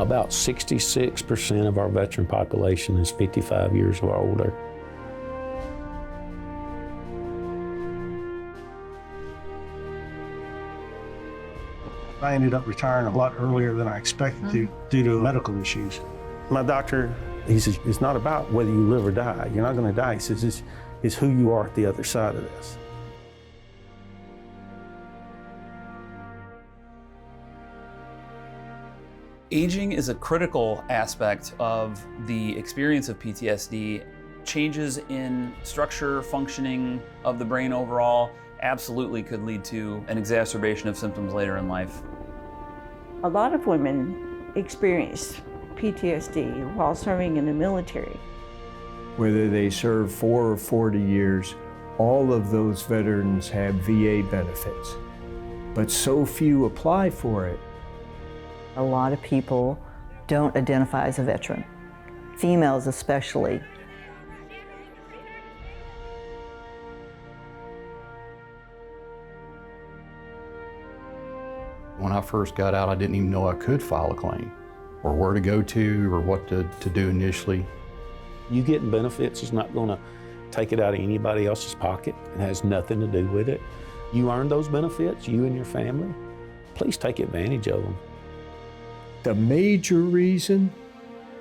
About 66% of our veteran population is 55 years or older. I ended up retiring a lot earlier than I expected to due to medical issues. My doctor, he says, it's not about whether you live or die. You're not going to die. He says, it's who you are at the other side of this. Aging is a critical aspect of the experience of PTSD. Changes in structure, functioning of the brain overall absolutely could lead to an exacerbation of symptoms later in life. A lot of women experience PTSD while serving in the military. Whether they serve 4 or 40 years, all of those veterans have VA benefits, but so few apply for it. A lot of people don't identify as a veteran, females especially. When I first got out, I didn't even know I could file a claim, or where to go to, or what to do initially. You getting benefits is not going to take it out of anybody else's pocket. It has nothing to do with it. You earned those benefits, you and your family. Please take advantage of them. The major reason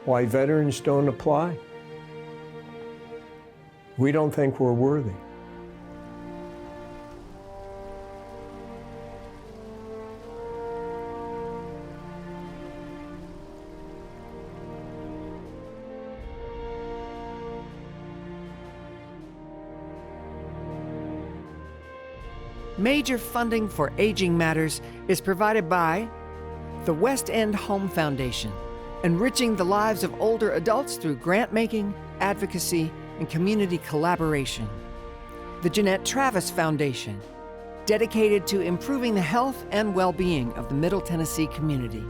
why veterans don't apply, we don't think we're worthy. Major funding for aging matters is provided by the West End Home Foundation, enriching the lives of older adults through grant making, advocacy, and community collaboration. The Jeanette Travis Foundation, dedicated to improving the health and well-being of the Middle Tennessee community.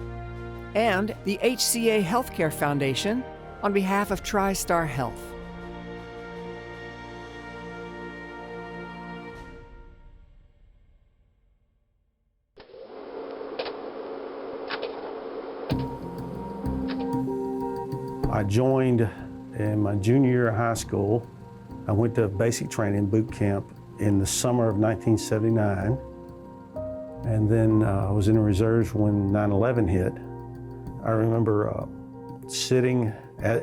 And the HCA Healthcare Foundation, on behalf of TriStar Health. I joined in my junior year of high school. I went to basic training boot camp in the summer of 1979. And then I was in the reserves when 9/11 hit. I remember sitting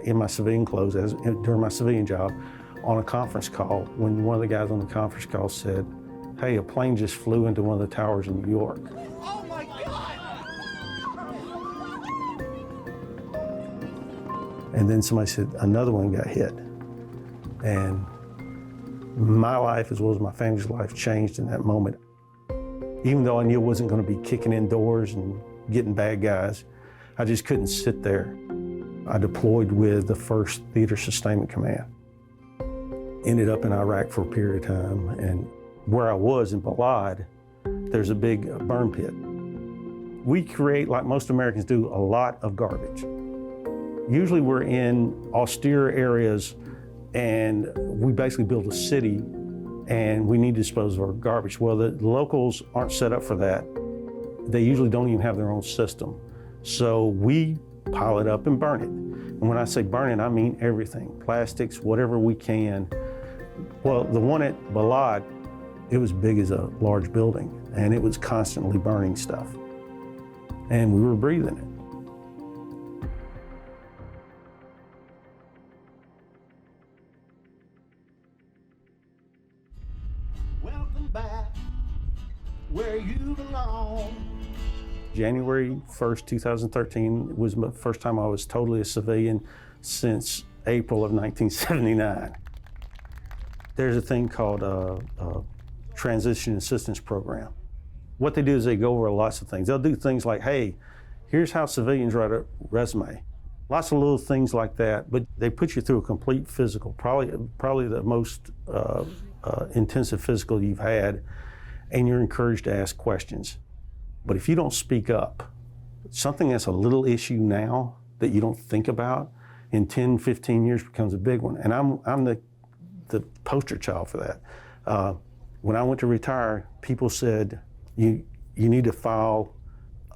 in my civilian clothes during my civilian job on a conference call when one of the guys on the conference call said, "Hey, a plane just flew into one of the towers in New York." Oh my God! And then somebody said, another one got hit. And my life, as well as my family's life, changed in that moment. Even though I knew I wasn't going to be kicking in doors and getting bad guys, I just couldn't sit there. I deployed with the 1st Theater Sustainment Command. Ended up in Iraq for a period of time, and where I was in Balad, there's a big burn pit. We create, like most Americans do, a lot of garbage. Usually we're in austere areas and we basically build a city and we need to dispose of our garbage. Well, the locals aren't set up for that. They usually don't even have their own system. So we pile it up and burn it. And when I say burn it, I mean everything, plastics, whatever we can. Well, the one at Balad, it was big as a large building and it was constantly burning stuff. And we were breathing it. Where you belong. January 1st, 2013 was the first time I was totally a civilian since April of 1979. There's a thing called a Transition Assistance Program. What they do is they go over lots of things. They'll do things like, hey, here's how civilians write a resume. Lots of little things like that, but they put you through a complete physical, probably the most intensive physical you've had. And you're encouraged to ask questions. But if you don't speak up, something that's a little issue now that you don't think about, in 10, 15 years becomes a big one. And I'm the poster child for that. When I went to retire, people said, you need to file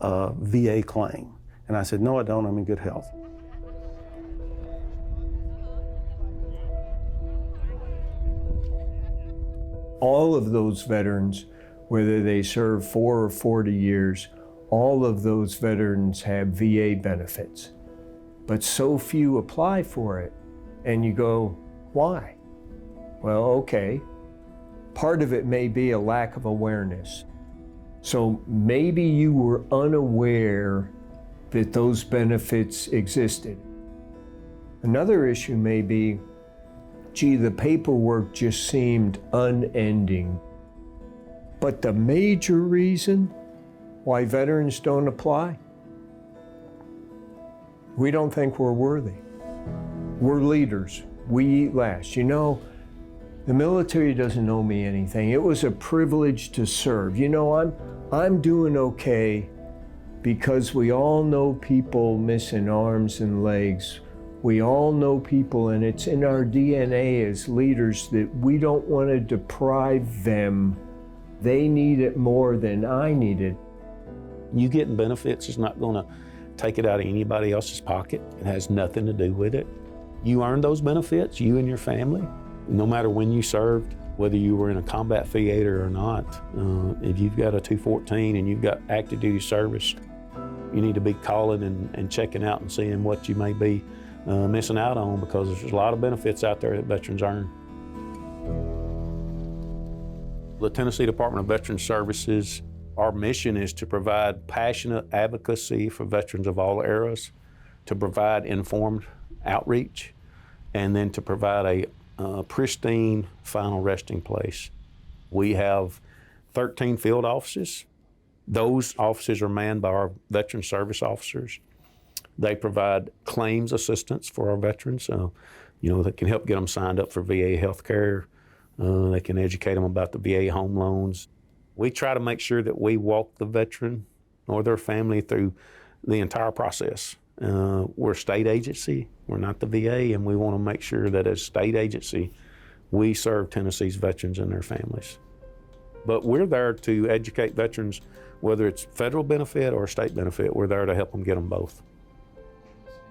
a VA claim. And I said, no, I don't, I'm in good health. All of those veterans, whether they serve 4 or 40 years, all of those veterans have VA benefits. But so few apply for it. And you go, why? Well, okay. Part of it may be a lack of awareness. So maybe you were unaware that those benefits existed. Another issue may be, gee, the paperwork just seemed unending. But the major reason why veterans don't apply, we don't think we're worthy. We're leaders. We eat last. You know, the military doesn't owe me anything. It was a privilege to serve. You know, I'm doing okay because we all know people missing arms and legs. We all know people, and it's in our DNA as leaders that we don't want to deprive them. They need it more than I need it. You getting benefits is not going to take it out of anybody else's pocket. It has nothing to do with it. You earned those benefits, you and your family, no matter when you served, whether you were in a combat theater or not. If you've got a 214 and you've got active duty service, you need to be calling and checking out and seeing what you may be missing out on, because there's a lot of benefits out there that veterans earn. The Tennessee Department of Veterans Services, our mission is to provide passionate advocacy for veterans of all eras, to provide informed outreach, and then to provide a pristine final resting place. We have 13 field offices. Those offices are manned by our veteran service officers. They provide claims assistance for our veterans. That can help get them signed up for VA health care. They can educate them about the VA home loans. We try to make sure that we walk the veteran or their family through the entire process. We're a state agency, we're not the VA, and we want to make sure that as a state agency, we serve Tennessee's veterans and their families. But we're there to educate veterans, whether it's federal benefit or state benefit, we're there to help them get them both.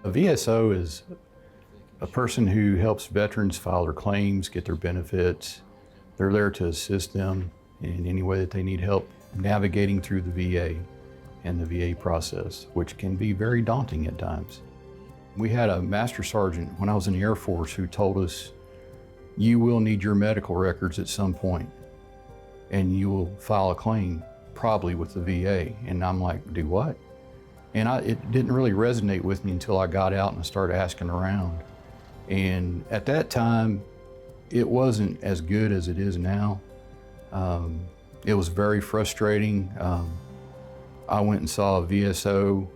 A VSO is a person who helps veterans file their claims, get their benefits. They're there to assist them in any way that they need help navigating through the VA and the VA process, which can be very daunting at times. We had a master sergeant when I was in the Air Force who told us, you will need your medical records at some point and you will file a claim probably with the VA. And I'm like, do what? And it didn't really resonate with me until I got out and I started asking around. And at that time, it wasn't as good as it is now. It was very frustrating. I went and saw a VSO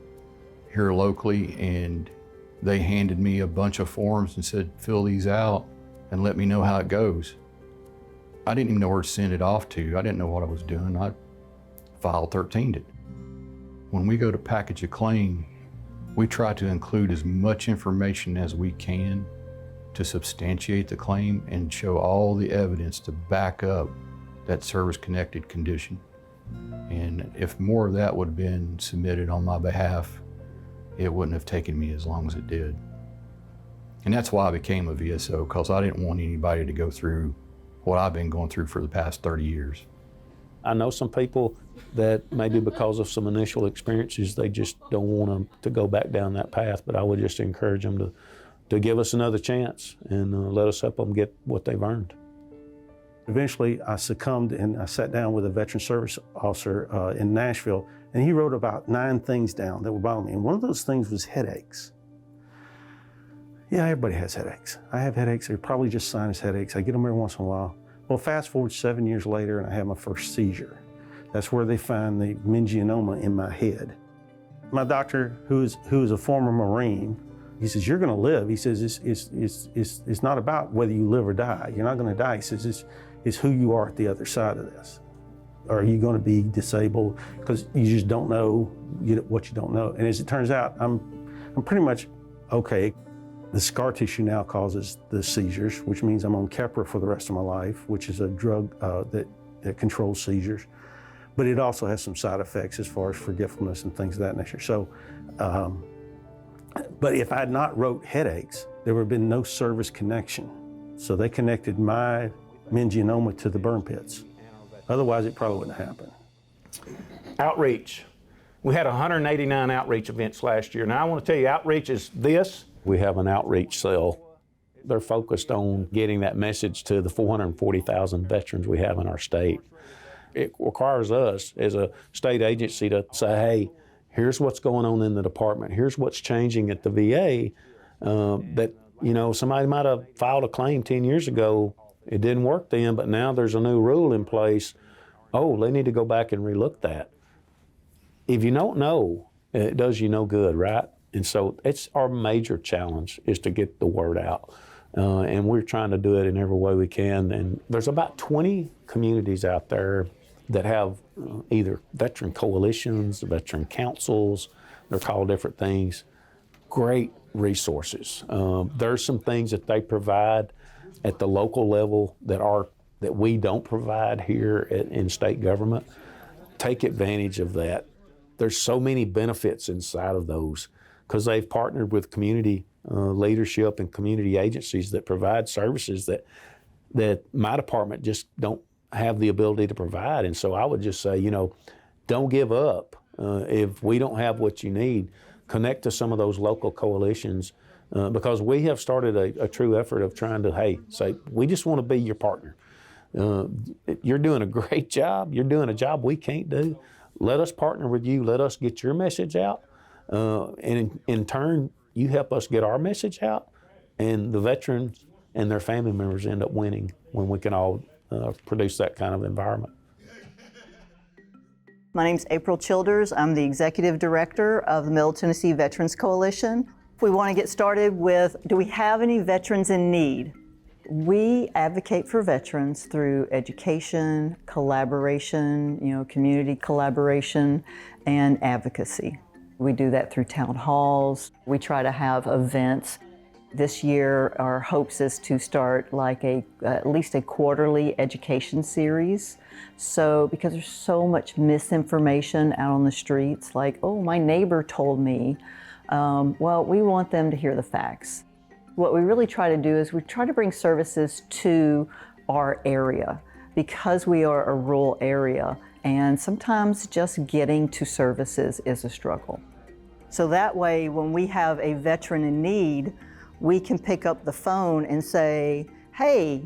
here locally, and they handed me a bunch of forms and said, fill these out and let me know how it goes. I didn't even know where to send it off to. I didn't know what I was doing. I file 13'd it. When we go to package a claim, we try to include as much information as we can to substantiate the claim and show all the evidence to back up that service-connected condition. And if more of that would have been submitted on my behalf, it wouldn't have taken me as long as it did. And that's why I became a VSO, because I didn't want anybody to go through what I've been going through for the past 30 years. I know some people that maybe because of some initial experiences, they just don't want to go back down that path, but I would just encourage them to give us another chance and let us help them get what they've earned. Eventually, I succumbed and I sat down with a veteran service officer in Nashville, and he wrote about 9 things down that were bothering me. And one of those things was headaches. Yeah, everybody has headaches. I have headaches. They're probably just sinus headaches. I get them every once in a while. Well, fast forward 7 years later, and I have my first seizure. That's where they find the meningioma in my head. My doctor, who is a former Marine, he says, you're going to live. He says, it's not about whether you live or die. You're not going to die. He says, it's who you are at the other side of this. Are you going to be disabled? Because you just don't know what you don't know. And as it turns out, I'm pretty much okay. The scar tissue now causes the seizures, which means I'm on Keppra for the rest of my life, which is a drug that controls seizures. but it also has some side effects as far as forgetfulness and things of that nature. So, but if I had not wrote headaches, there would have been no service connection. So they connected my meningioma to the burn pits. Otherwise, it probably wouldn't happen. Outreach. We had 189 outreach events last year. Now I want to tell you, outreach is this. We have an outreach cell. They're focused on getting that message to the 440,000 veterans we have in our state. It requires us as a state agency to say, hey, here's what's going on in the department. Here's what's changing at the VA. That, you know, somebody might have filed a claim 10 years ago. It didn't work then, but now there's a new rule in place. Oh, they need to go back and relook that. If you don't know, it does you no good, right? And so it's our major challenge is to get the word out. And we're trying to do it in every way we can. And there's about 20 communities out there that have either veteran coalitions, veteran councils, they're called different things. Great resources. There's some things that they provide at the local level that we don't provide here in state government. Take advantage of that. There's so many benefits inside of those because they've partnered with community leadership and community agencies that provide services that my department just don't have the ability to provide. And so I would just say, you know, don't give up. If we don't have what you need, connect to some of those local coalitions because we have started a true effort of trying to, say, we just want to be your partner. You're doing a great job. You're doing a job we can't do. Let us partner with you. Let us get your message out. And in turn, you help us get our message out. And the veterans and their family members end up winning when we can all produce that kind of environment. My name's April Childers. I'm the Executive Director of the Middle Tennessee Veterans Coalition. If we want to get started with, do we have any veterans in need? We advocate for veterans through education, collaboration, community collaboration, and advocacy. We do that through town halls. We try to have events. This year, our hopes is to start like at least a quarterly education series. So, because there's so much misinformation out on the streets, like, oh, my neighbor told me. Well, we want them to hear the facts. What we really try to do is we try to bring services to our area because we are a rural area, and sometimes just getting to services is a struggle. So that way, when we have a veteran in need, we can pick up the phone and say, hey,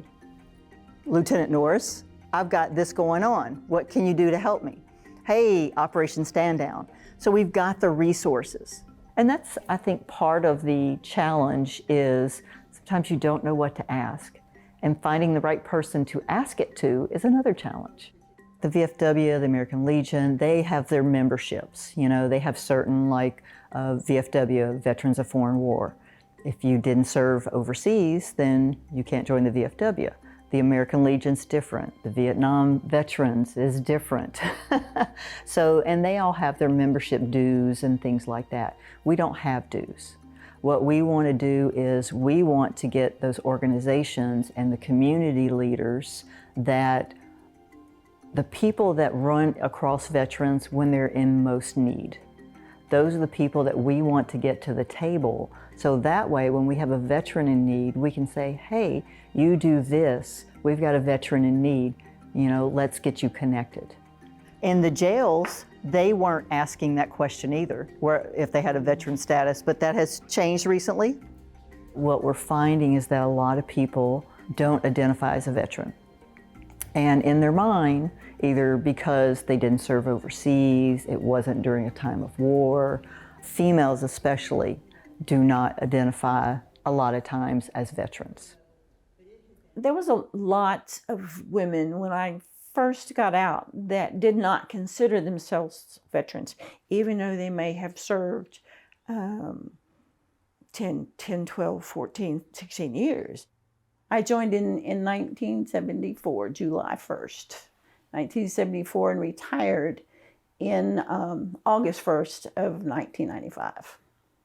Lieutenant Norris, I've got this going on. What can you do to help me? Hey, Operation Stand Down. So we've got the resources. And that's, I think, part of the challenge is sometimes you don't know what to ask. And finding the right person to ask it to is another challenge. The VFW, the American Legion, they have their memberships. They have certain like VFW, Veterans of Foreign War. If you didn't serve overseas, then you can't join the VFW. The American Legion's different. The Vietnam Veterans is different. And they all have their membership dues and things like that. We don't have dues. What we want to do is we want to get those organizations and the community leaders that the people that run across veterans when they're in most need. Those are the people that we want to get to the table. So that way, when we have a veteran in need, we can say, hey, you do this. We've got a veteran in need. Let's get you connected. In the jails, they weren't asking that question either, if they had a veteran status, but that has changed recently. What we're finding is that a lot of people don't identify as a veteran. And in their mind, either because they didn't serve overseas, it wasn't during a time of war, females especially do not identify a lot of times as veterans. There was a lot of women when I first got out that did not consider themselves veterans, even though they may have served 10, 12, 14, 16 years. I joined in 1974, July 1st, 1974, and retired in August 1st of 1995.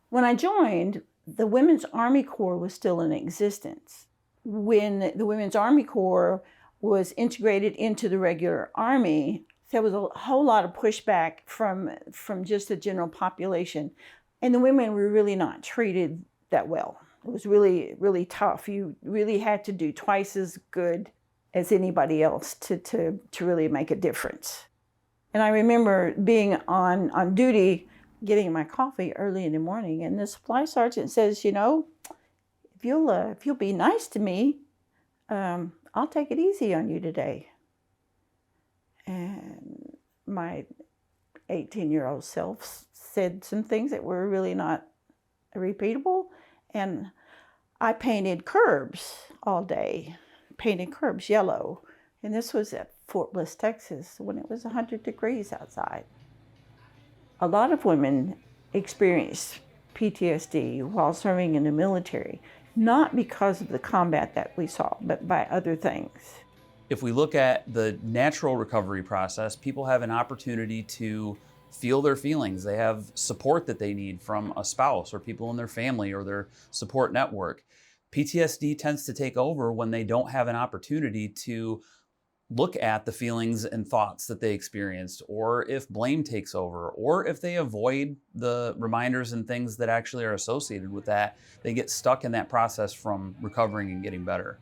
When I joined, the Women's Army Corps was still in existence. When the Women's Army Corps was integrated into the regular Army, There was a whole lot of pushback from just the general population. And the women were really not treated that well. It was really, really tough. You really had to do twice as good as anybody else to really make a difference. And I remember being on duty, getting my coffee early in the morning, and the supply sergeant says, you know, if you'll be nice to me, I'll take it easy on you today. And my 18-year-old self said some things that were really not repeatable. And I painted curbs all day, painted curbs yellow. And this was at Fort Bliss, Texas, when it was 100 degrees outside. A lot of women experience PTSD while serving in the military, not because of the combat that we saw, but by other things. If we look at the natural recovery process, people have an opportunity to feel their feelings. They have support that they need from a spouse or people in their family or their support network. PTSD tends to take over when they don't have an opportunity to look at the feelings and thoughts that they experienced, or if blame takes over, or if they avoid the reminders and things that actually are associated with that. They get stuck in that process from recovering and getting better.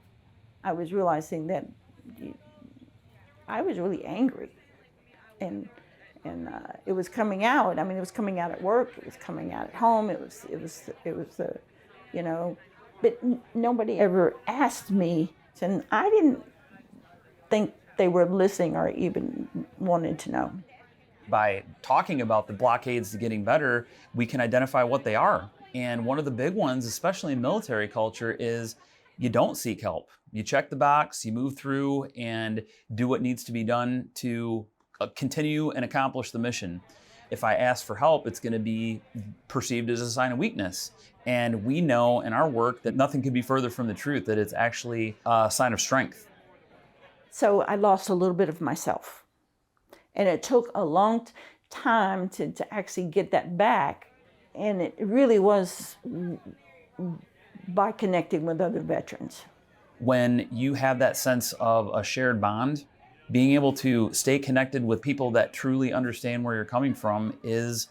I was realizing that I was really angry, and it was coming out. I mean, it was coming out at work. It was coming out at home. It was you know, but nobody ever asked me, and I didn't think they were listening or even wanted to know. By talking about the blockades to getting better, we can identify what they are. And one of the big ones, especially in military culture, is you don't seek help. You check the box, you move through and do what needs to be done to continue and accomplish the mission. If I ask for help, it's going to be perceived as a sign of weakness. And we know in our work that nothing could be further from the truth, that it's actually a sign of strength. So I lost a little bit of myself. And it took a long time to actually get that back. And it really was by connecting with other veterans. When you have that sense of a shared bond, being able to stay connected with people that truly understand where you're coming from is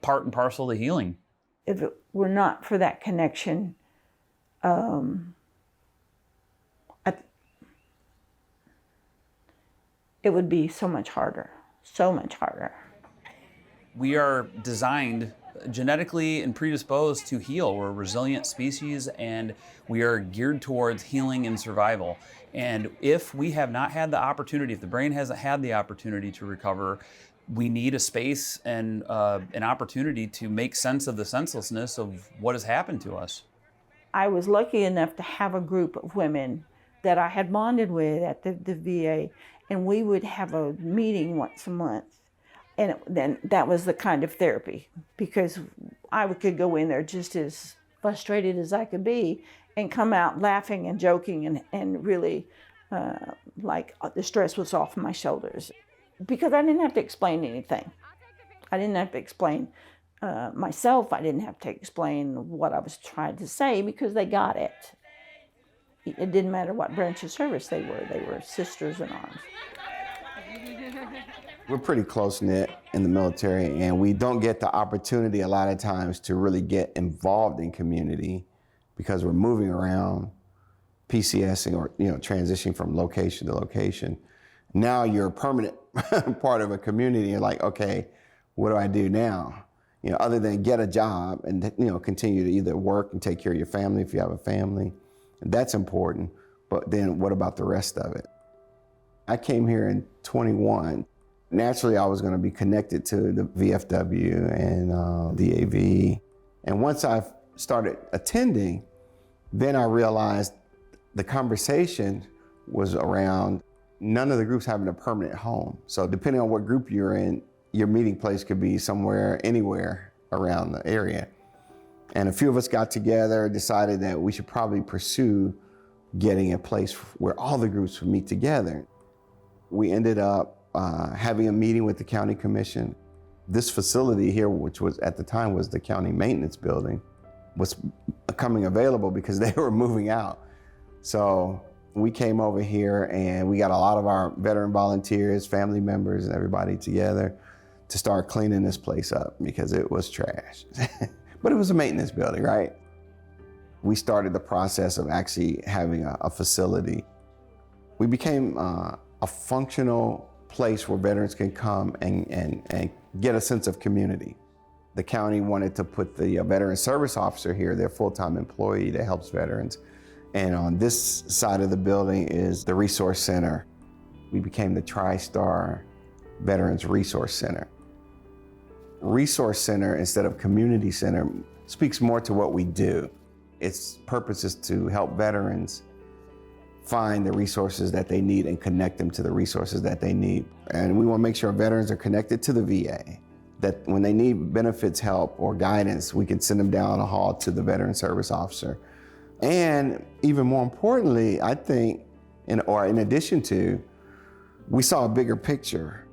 part and parcel to healing. If it were not for that connection, it would be so much harder, so much harder. We are designed genetically and predisposed to heal. We're a resilient species and we are geared towards healing and survival. And if we have not had the opportunity, if the brain hasn't had the opportunity to recover, we need a space and an opportunity to make sense of the senselessness of what has happened to us. I was lucky enough to have a group of women that I had bonded with at the VA, and we would have a meeting once a month. And then that was the kind of therapy, because I could go in there just as frustrated as I could be and come out laughing and joking and really like the stress was off my shoulders, because I didn't have to explain anything. I didn't have to explain myself. I didn't have to explain what I was trying to say, because they got it. It didn't matter what branch of service they were sisters in arms. We're pretty close-knit in the military, and we don't get the opportunity a lot of times to really get involved in community because we're moving around, PCSing or transitioning from location to location. Now you're a permanent part of a community. You're like, okay, what do I do now? Other than get a job and continue to either work and take care of your family if you have a family. That's important, but then what about the rest of it? I came here in 21. Naturally, I was going to be connected to the VFW and the AV. And once I started attending, then I realized the conversation was around none of the groups having a permanent home. So depending on what group you're in, your meeting place could be somewhere, anywhere around the area. And a few of us got together, decided that we should probably pursue getting a place where all the groups would meet together. We ended up having a meeting with the county commission. This facility here, which was at the time was the county maintenance building, was becoming available because they were moving out. So We came over here and we got a lot of our veteran volunteers, family members, and everybody together to start cleaning this place up because it was trash. But it was a maintenance building, right? We started the process of actually having a facility. We became a functional place where veterans can come and get a sense of community. The county wanted to put the veteran service officer here, their full-time employee that helps veterans. And on this side of the building is the Resource Center. We became the TriStar Veterans Resource Center. Resource Center instead of Community Center speaks more to what we do. Its purpose is to help veterans find the resources that they need and connect them to the resources that they need. And we want to make sure veterans are connected to the VA, that when they need benefits help or guidance, we can send them down the hall to the veteran service officer. And even more importantly, I think, in addition to, we saw a bigger picture.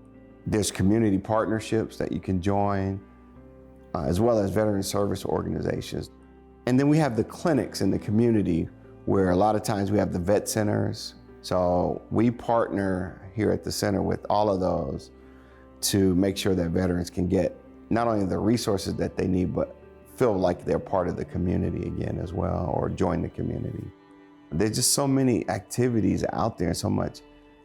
There's community partnerships that you can join, as well as veteran service organizations. And then we have the clinics in the community where a lot of times we have the vet centers. So we partner here at the center with all of those to make sure that veterans can get not only the resources that they need, but feel like they're part of the community again as well, or join the community. There's just so many activities out there, so much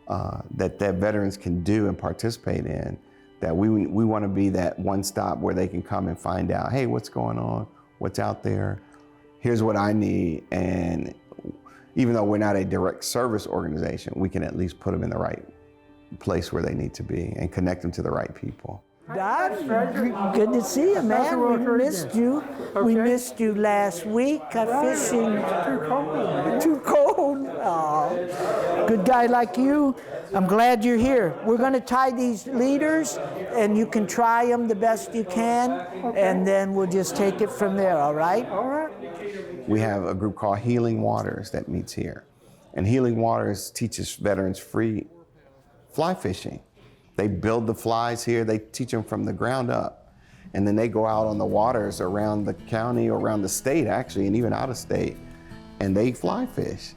that veterans can do and participate in, that we want to be that one stop where they can come and find out, hey, what's going on? What's out there? Here's what I need. And even though we're not a direct service organization, we can at least put them in the right place where they need to be and connect them to the right people. Doc, good to see you, man. We missed you. We missed you last week. Fishing. Too cold. Oh, good guy like you. I'm glad you're here. We're going to tie these leaders, and you can try them the best you can, and then we'll just take it from there, all right? All right. We have a group called Healing Waters that meets here. And Healing Waters teaches veterans free fly fishing. They build the flies here, they teach them from the ground up. And then they go out on the waters around the county or around the state actually, and even out of state, and they fly fish.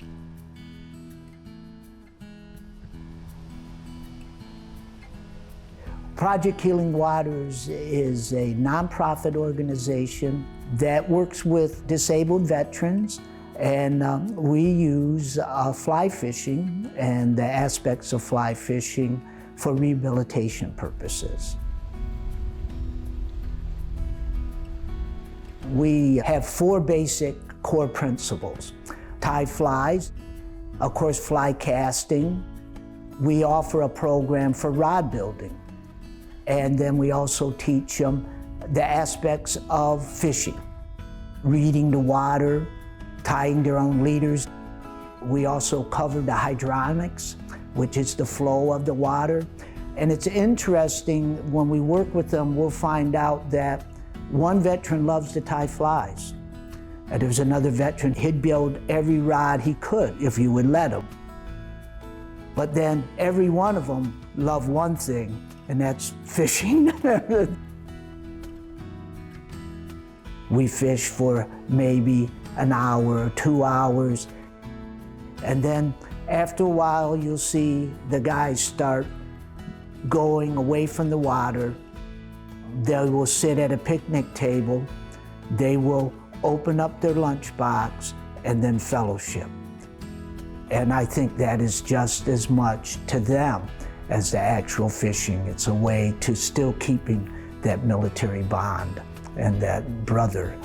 Project Healing Waters is a nonprofit organization that works with disabled veterans, and we use fly fishing and the aspects of fly fishing for rehabilitation purposes. We have 4 basic core principles. Tie flies, of course fly casting. We offer a program for rod building. And then we also teach them the aspects of fishing, reading the water, tying their own leaders. We also cover the hydronics, which is the flow of the water. And it's interesting, when we work with them, we'll find out that one veteran loves to tie flies. And there's another veteran, he'd build every rod he could if you would let him. But then every one of them love one thing, and that's fishing. We fish for maybe an hour or 2 hours, and then after a while you'll see the guys start going away from the water. They will sit at a picnic table, they will open up their lunchbox, and then fellowship. And I think that is just as much to them as the actual fishing. It's a way to still keeping that military bond and that brother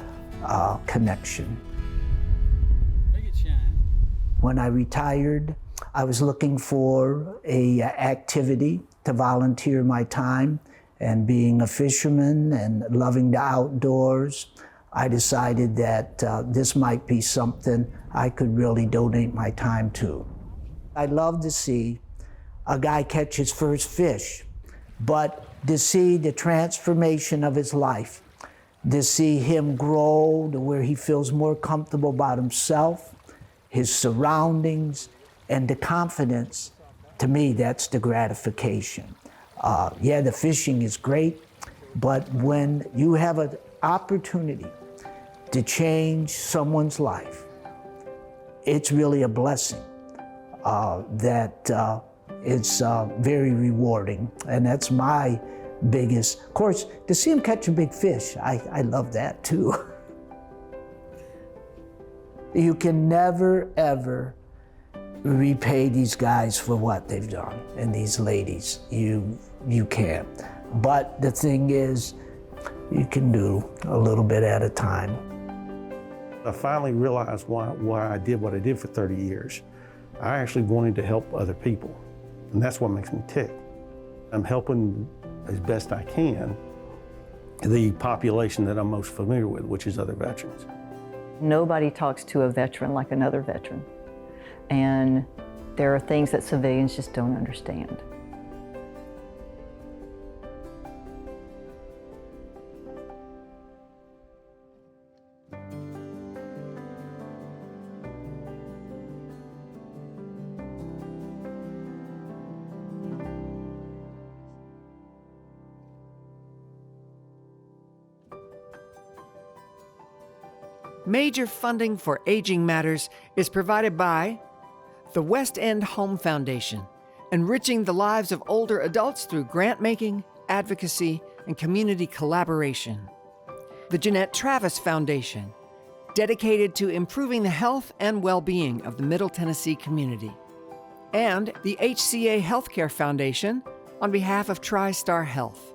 connection. When I retired, I was looking for an activity to volunteer my time, and being a fisherman and loving the outdoors, I decided that this might be something I could really donate my time to. I'd love to see a guy catch his first fish, but to see the transformation of his life, to see him grow to where he feels more comfortable about himself, his surroundings, and the confidence, to me, that's the gratification. Yeah, the fishing is great, but when you have an opportunity to change someone's life, it's really a blessing. that it's very rewarding. And that's my biggest, of course, to see them catch a big fish, I love that too. You can never, ever repay these guys for what they've done, and these ladies. You can't. But the thing is, you can do a little bit at a time. I finally realized why I did what I did for 30 years. I actually wanted to help other people, and that's what makes me tick. I'm helping as best I can the population that I'm most familiar with, which is other veterans. Nobody talks to a veteran like another veteran. And there are things that civilians just don't understand. Major funding for aging matters is provided by the West End Home Foundation, enriching the lives of older adults through grant making, advocacy, and community collaboration. The Jeanette Travis Foundation, dedicated to improving the health and well-being of the Middle Tennessee community. And the HCA Healthcare Foundation, on behalf of TriStar Health.